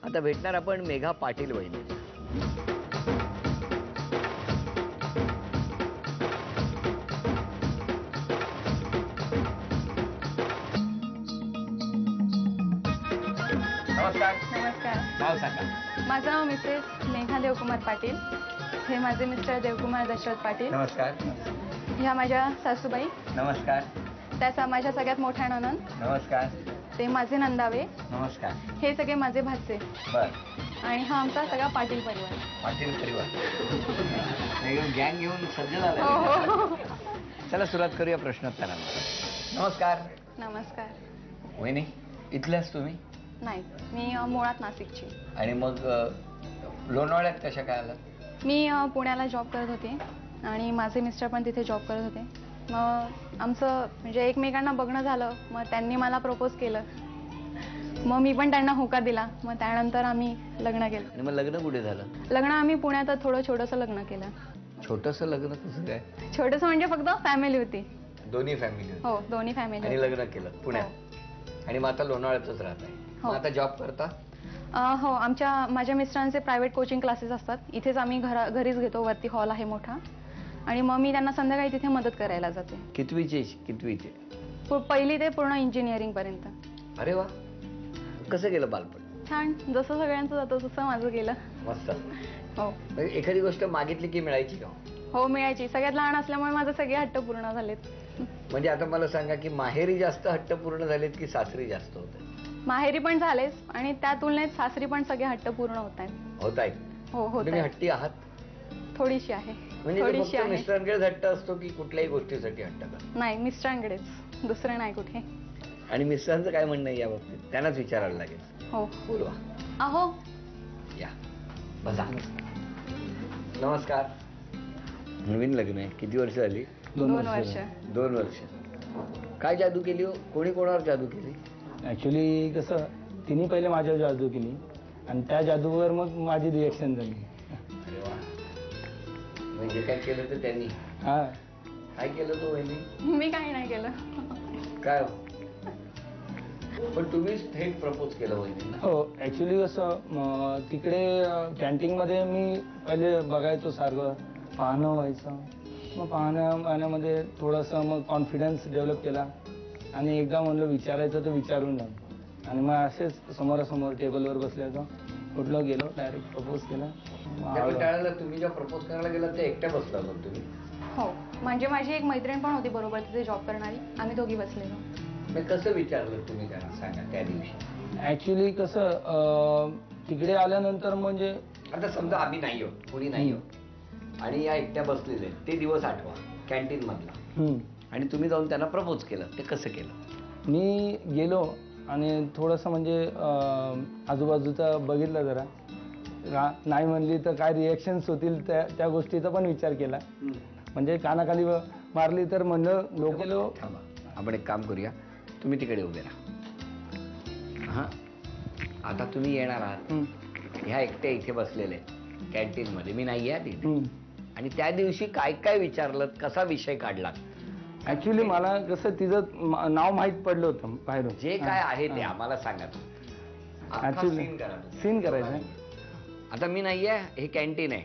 आता भेटणार आपण मेघा पाटील वहिनी. नमस्कार. नमस्कार. नाव सांगा. माझं नाव मिसेस मेघा देवकुमार पाटील. हे माझे मिस्टर देवकुमार दशरथ पाटील. नमस्कार. ह्या माझ्या सासूबाई. नमस्कार. त्या माझ्या सगळ्यात मोठ्या नणंद. नमस्कार. ते माझे नंदावे. नमस्कार. हे सगळे माझे भाचे. बर. आणि हा आमचा सगळा पाटील परिवार. पाटील परिवार एकदम गँग घेऊन सज्ज झाला. हो. चला सुरुवात करूया प्रश्नोत्तरांना. नमस्कार. नमस्कार. वहिनी इथल्याच तुम्ही? नाही, मी मुळात नाशिकची. आणि मग लोणावळ्यात कशा काय आलात? मी पुण्याला जॉब करत होते आणि माझे मिस्टर पण तिथे जॉब करत होते. मग आमचं म्हणजे एकमेकांना बघणं झालं. मग त्यांनी मला प्रपोज केलं. मग मी पण त्यांना होकार दिला. मग त्यानंतर आम्ही लग्न केलं. आणि मग लग्न कुठे झालं? लग्न आम्ही पुण्यात थोडं छोटंसं लग्न केलं. छोटंसं लग्न कसं काय? छोटंसं म्हणजे फक्त फॅमिली होती. दोन्ही फॅमिली? हो, दोन्ही फॅमिली. आणि लग्न केलं पुण्यात. आणि मग आता लोणावळ्यातच राहत आहे. हो. आता जॉब करता? हो, माझ्या मिस्टरांचे प्रायव्हेट कोचिंग क्लासेस असतात. इथेच आम्ही घरीच घेतो. वरती हॉल आहे मोठा. आणि मग मी त्यांना संध्याकाळी तिथे मदत करायला जाते. कितवीचे? पहिली ते पूर्ण इंजिनिअरिंग पर्यंत. अरे वा. कसं गेलं बालपण? छान. जसं सगळ्यांचं जातं तसं माझं गेलं. मस्त. हो. एखादी गोष्ट मागितली की मिळायची का? हो, मिळायची. सगळ्यात लहान असल्यामुळे माझे सगळे हट्ट पूर्ण झालेत. म्हणजे आता मला सांगा की माहेरी जास्त हट्ट पूर्ण झालेत की सासरी जास्त होत? माहेरी पण झालेच आणि त्या तुलनेत सासरी पण सगळे हट्ट पूर्ण होत आहेत. होत आहेत? हो, होत तुम्ही आहेत. हट्टी आहात? थोडीशी आहे. म्हणजे थोडीशी आहे. मिस्टरांकडेच हट्ट असतो की कुठल्याही गोष्टीसाठी हट्ट का? नाही, मिस्टरांकडेच, दुसरं नाही कुठे. आणि मिस्टरांचं काय म्हणणं आहे या बाबतीत? त्यांनाच विचारायला लागेल. हो. बोलवा. अहो, या बसा. नमस्कार. नवीन लग्न आहे. किती वर्ष झाली? 2 वर्ष. 2 वर्ष. काय जादू केली हो? कोणी कोणावर जादू केली? ॲक्च्युली कसं, तिने पहिले माझ्यावर जादू केली आणि त्या जादूवर मग माझी रिएक्शन झाली. अरे वा. म्हणजे काय केलं तर त्यांनी? हां. काय केलं तो वहिनी? मी काही नाही केलं. काय? पण तुम्हीच थेट प्रपोज केलं वहिनी? हो, ॲक्च्युली कसं तिकडे कॅन्टीनमध्ये मी पहिले बघायचो, सारखं पाहणं व्हायचं. मग पाहण्यामध्ये थोडंसं मग कॉन्फिडन्स डेव्हलप केला आणि एकदा म्हणलं विचारायचं तर विचारून टाक. आणि मग असेच समोरासमोर टेबलवर बसले होतो, कुठलं गेलो, डायरेक्ट प्रपोज केला. त्यावेळेला तुम्ही जेव्हा प्रपोज करायला गेला ते एकट्या बसला होता तुम्ही? हो, म्हणजे माझी एक मैत्रीण पण होती बरोबर तिथे जॉब करणारी. आम्ही दोघी बसलेलो. मग कसं विचारलं तुम्ही त्यांना सांगा त्या दिवशी? ॲक्च्युली कसं तिकडे आल्यानंतर म्हणजे आता समजा आम्ही नाही आहोत, कोणी नाही आहोत आणि या एकट्या बसलेले ते दिवस आठवा कॅन्टीन मधला आणि तुम्ही जाऊन त्यांना प्रपोज केलं. ते कसं केलं? मी गेलो आणि थोडंसं म्हणजे आजूबाजूचा बघितलं जरा. नाही म्हणली तर काय रिॲक्शन्स होतील त्या गोष्टीचा पण विचार केला. म्हणजे कानाखाली मारली तर म्हणलं लोक. थांबा, आपण एक काम करूया. तुम्ही तिकडे उभे राहा. हां, आता तुम्ही येणार आहात. ह्या एकट्या इथे बसलेले कॅन्टीनमध्ये, मी नाही आहे तिथे. आणि त्या दिवशी काय काय विचारलं, कसा विषय काढला? ॲक्च्युली मला कसं तिचं नाव माहीत पडलं होतं बाहेरून. जे काय आहे ते आम्हाला सांगा. ॲक्च्युली सीन करायचं. आता मी नाही आहे, हे कॅन्टीन आहे.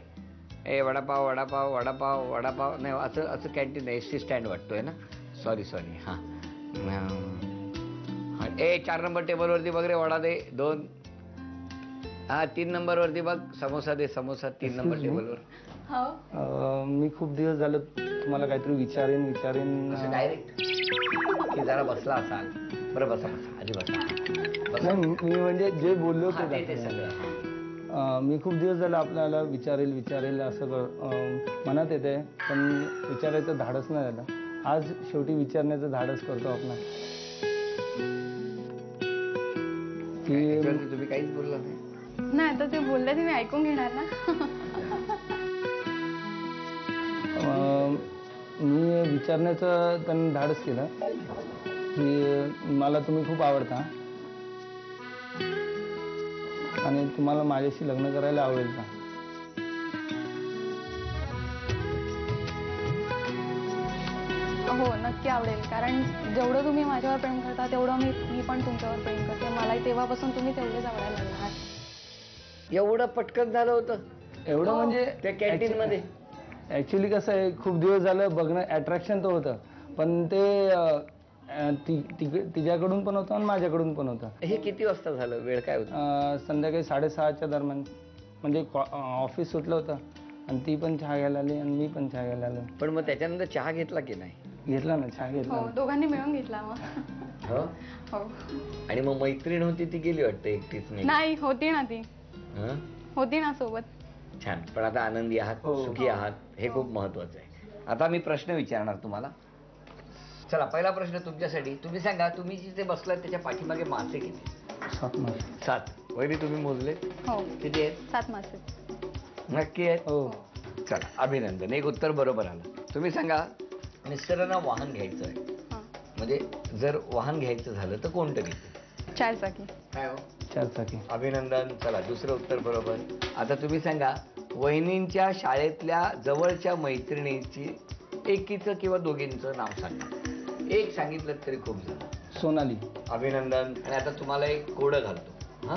ए वडापाव वडापाव वडापाव वडापाव नाही, असं कॅन्टीन आहे. एस टी स्टँड वाटतोय ना? सॉरी. हां. ए 4 नंबर टेबलवरती बघ रे, वडा दे 2. हां, 3 नंबरवरती बघ, समोसा दे, समोसा 3 नंबर टेबलवर. हो. मी खूप दिवस झालं तुम्हाला काहीतरी विचारेन. असं डायरेक्ट की जरा बसला असाल? बरं बसा आधी बसा. नाही, मी म्हणजे जे बोललो ते सगळं. मी खूप दिवस झालं आपल्याला विचारेल असं मनात येते, पण विचारायचं धाडस नाही झालं. आज शेवटी विचारण्याचं धाडस करतो आपण. तुम्ही काहीच बोलला नाही. आता ते बोलले ते मी ऐकून घेणार ना. मी विचारण्याचं त्यांनी धाडस केलं की मला तुम्ही खूप आवडता आणि तुम्हाला माझ्याशी लग्न करायला आवडेल का? हो, नक्की आवडेल. कारण जेवढं तुम्ही माझ्यावर प्रेम करता तेवढं मी पण तुमच्यावर प्रेम करते. मलाही तेव्हापासून तुम्ही तेवढेच आवडायला लागणार. एवढं पटकन झालं होतं एवढं म्हणजे त्या कॅन्टीन मध्ये? ऍक्च्युली कसं आहे, खूप दिवस झालं बघणं, अट्रॅक्शन तर होतं, पण ते तिच्याकडून पण होतं आणि माझ्याकडून पण होतं. हे किती वाजता झालं? वेळ काय होता? संध्याकाळी 6:30च्या दरम्यान, म्हणजे ऑफिस सुटलं होतं आणि ती पण चहा घ्यायला आली आणि मी पण चहा घ्यायला आलो. पण मग त्याच्यानंतर चहा घेतला की नाही? घेतला ना, चहा घेतला हो, ना. दोघांनी मिळून घेतला मग. हो. हो. आणि मग मैत्रीण होती ती गेली वाटतं एकटीच? नाही, होती ना ती, हं? होती ना सोबत. छान. पण आता आनंदी आहात, हो. सुखी आहात, हे खूप महत्वाचं आहे. आता मी प्रश्न विचारणार तुम्हाला. चला, पहिला प्रश्न तुमच्यासाठी. तुम्ही सांगा, तुम्ही जिथे बसलात त्याच्या पाठीमागे मासे किती? 7 मासे. 7. वहिनी तुम्ही मोजले हो, किती आहेत? 7 मासे. नक्की आहेत? हो. चला, अभिनंदन. एक उत्तर बरोबर आलं. तुम्ही सांगा, मिस्टरांना वाहन घ्यायचं आहे, हां. म्हणजे जर वाहन घ्यायचं झालं तर कोणतं घेते? 4 चाकी. काय हो? 4 चाकी. अभिनंदन. चला, दुसरं उत्तर बरोबर. आता तुम्ही सांगा, वहिनींच्या शाळेतल्या जवळच्या मैत्रिणीची एकीचं किंवा दोघींचं नाव सांगा. एक सांगितलं तरी खूप झालं. सोनाली. अभिनंदन. आणि आता तुम्हाला एक कोडं घालतो. हा,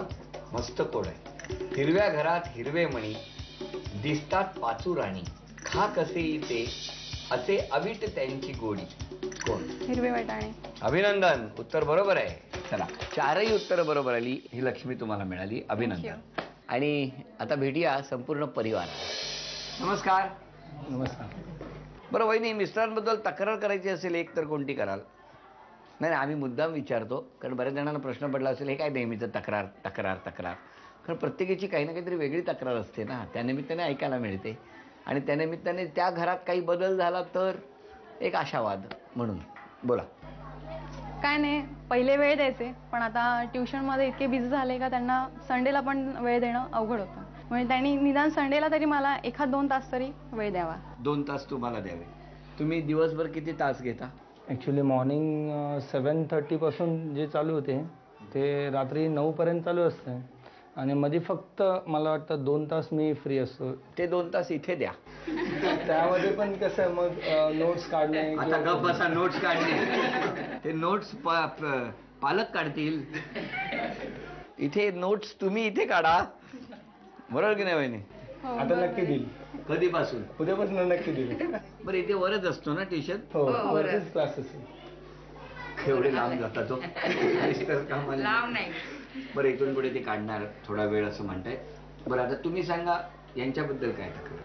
मस्त कोड आहे. हिरव्या घरात हिरवे मणी, दिसतात पाचू राणी, खा कसे येते असे अवीट त्यांची गोडी. कोण? हिरवे वाटाणे. अभिनंदन. उत्तर बरोबर आहे. चला, 4ही उत्तर बरोबर आली. ही लक्ष्मी तुम्हाला मिळाली. अभिनंदन. आणि आता भेटूया संपूर्ण परिवार. नमस्कार. नमस्कार. बरं वहिनी, मिस्टरांबद्दल तक्रार करायची असेल एक तर कोणती कराल? नाही, आम्ही मुद्दाम विचारतो, कारण बऱ्याच जणांना प्रश्न पडला असेल, हे काय नेहमीचं तक्रार तक्रार तक्रार. कारण प्रत्येकाची काही ना काहीतरी वेगळी तक्रार असते ना, त्यानिमित्ताने ऐकायला मिळते. आणि त्यानिमित्ताने त्या घरात काही बदल झाला तर एक आशावाद म्हणून. बोला. काय नाही, पहिले वेळ द्यायचे, पण आता ट्युशनमध्ये इतके बिझी झाले का त्यांना संडेला पण वेळ देणं अवघड होतं. म्हणजे त्यांनी निदान संडेला तरी मला 1-2 तास तरी वेळ द्यावा. 2 तास तुम्हाला द्यावे. तुम्ही दिवसभर किती तास घेता? ॲक्च्युली मॉर्निंग 7:30 पासून जे चालू होते ते रात्री 9 पर्यंत चालू असते आणि मध्ये फक्त मला वाटतं 2 तास मी फ्री असतो. ते 2 तास इथे द्या. त्यामध्ये पण कसं मग नोट्स काढणे. आता गप बसा. नोट्स काढणे ते नोट्स पालक काढतील. इथे नोट्स तुम्ही इथे काढा. बरोबर की नाही वहिनी? आता नक्की देईल. कधीपासून? उद्यापासून नक्की देईल. बरं, इथे वरच असतो ना ट्युशन? हो, वरतीच क्लासेस. एवढे लांब जाता तो लांब नाही. बरं, इथून पुढे ते काढणार थोडा वेळ असं म्हणताय. बरं, आता तुम्ही सांगा, यांच्याबद्दल काय तक्रार?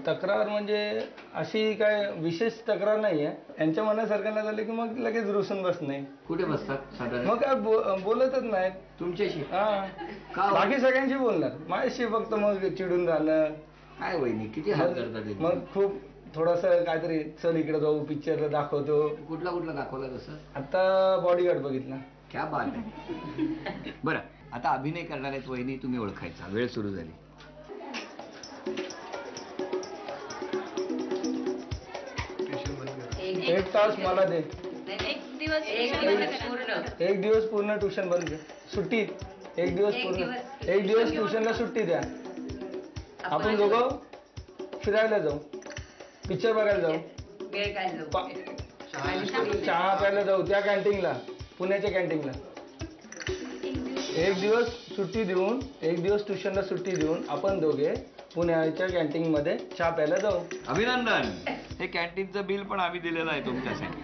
तक्रार म्हणजे अशी काय विशेष तक्रार नाही आहे. यांच्या मनासारखं नाही झालं की मग लगेच रुसून बसणे. कुठे बसतात साधारण? मग काय बोलतच नाहीत तुमच्याशी? हा. का? बाकी सगळ्यांशी बोलणार, माझ्याशी फक्त मग चिडून राहणं. काय वहिनी, किती हाल करतात ते? मग खूप थोडंसं काहीतरी, चल इकडे जाऊ, पिक्चर दाखवतो. कुठला कुठला दाखवला तसं? आता बॉडीगार्ड बघितला. क्या बात आहे. बरं, आता अभिनय करणार आहेत वहिनी, तुम्ही ओळखायचा. वेळ सुरू झाली. एक तास मला दे. एक दिवस पूर्ण ट्युशन बंद कर. सुट्टी. एक दिवस ट्युशनला सुट्टी द्या. आपण दोघं फिरायला जाऊ, पिक्चर बघायला जाऊ, चहा प्यायला जाऊ त्या कॅन्टीनला, पुण्याच्या कॅन्टीनला. एक दिवस सुट्टी देऊन, एक दिवस ट्युशनला सुट्टी देऊन आपण दोघे पुण्याच्या कॅन्टीनमध्ये चहा प्यायला जाऊ. अभिनंदन. हे कॅन्टीनचं बिल पण आम्ही दिलेलं आहे तुमच्यासाठी.